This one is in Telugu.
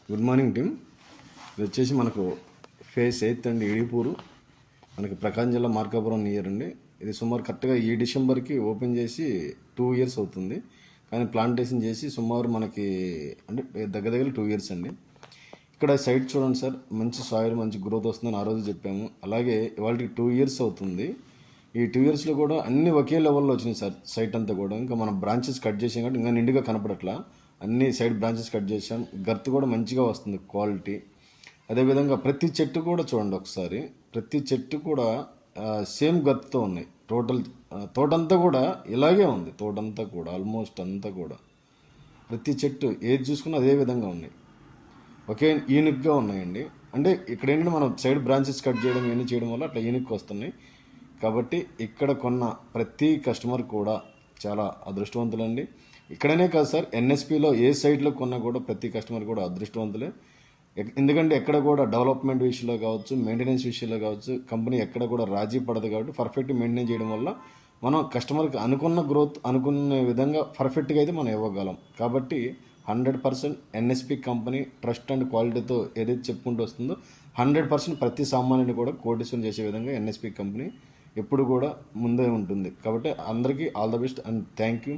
Good morning team. ఇది వచ్చేసి మనకు ఫేజ్ 8 అండి, ఈడిపూరు, మనకి ప్రకాశం జిల్లా మార్కాపురం నియర్ అండి. ఇది సుమారు కరెక్ట్గా ఈ డిసెంబర్కి ఓపెన్ చేసి 2 years అవుతుంది. కానీ ప్లాంటేషన్ చేసి సుమారు మనకి అంటే దగ్గర 2 years అండి. ఇక్కడ సైట్ చూడండి సార్, మంచి సాయిల్ మంచి గ్రోత్ వస్తుందని ఆ రోజు చెప్పాము. అలాగే ఇవాళకి 2 years అవుతుంది. ఈ 2 yearsలో కూడా అన్ని ఒకే లెవెల్లో వచ్చినాయి సార్. సైట్ అంతా కూడా ఇంకా మనం బ్రాంచెస్ కట్ చేసాం కాబట్టి ఇంకా నిండుగా కనపడట్లా. అన్ని సైడ్ బ్రాంచెస్ కట్ చేసాం. గర్త్ కూడా మంచిగా వస్తుంది, క్వాలిటీ. అదేవిధంగా ప్రతి చెట్టు కూడా చూడండి ఒకసారి, ప్రతి చెట్టు కూడా సేమ్ గర్త్తో ఉన్నాయి. టోటల్ తోటంతా కూడా ఇలాగే ఉంది. తోటంతా కూడా ఆల్మోస్ట్ అంతా కూడా ప్రతి చెట్టు ఏది చూసుకున్నా అదే విధంగా ఉన్నాయి, ఒకే యూనిక్గా ఉన్నాయండి. అంటే ఇక్కడ ఏంటంటే మనం సైడ్ బ్రాంచెస్ కట్ చేయడం ఇవన్నీ చేయడం వల్ల అట్లా యూనిక్ వస్తున్నాయి. కాబట్టి ఇక్కడ కొన్న ప్రతి కస్టమర్ కూడా చాలా అదృష్టవంతులండి. ఇక్కడనే కాదు సార్, ఎన్ఎస్పిలో ఏ సైట్లో కొన్నా కూడా ప్రతి కస్టమర్ కూడా అదృష్టవంతులే. ఎందుకంటే ఎక్కడ కూడా డెవలప్మెంట్ విషయంలో కావచ్చు, మెయింటెనెన్స్ విషయంలో కావచ్చు, కంపెనీ ఎక్కడ కూడా రాజీ పడదు. కాబట్టి పర్ఫెక్ట్ మెయింటైన్ చేయడం వల్ల మనం కస్టమర్కి అనుకున్న గ్రోత్ అనుకునే విధంగా పర్ఫెక్ట్గా అయితే మనం ఇవ్వగలం. కాబట్టి 100% ఎన్ఎస్పి కంపెనీ ట్రస్ట్ అండ్ క్వాలిటీతో ఏదైతే చెప్పుకుంటూ వస్తుందో 100% ప్రతి సామాన్యుని కూడా కోటీశ్వరం చేసే విధంగా ఎన్ఎస్పి కంపెనీ ఎప్పుడు కూడా ముందే ఉంటుంది. కాబట్టి అందరికీ all the best and thank you.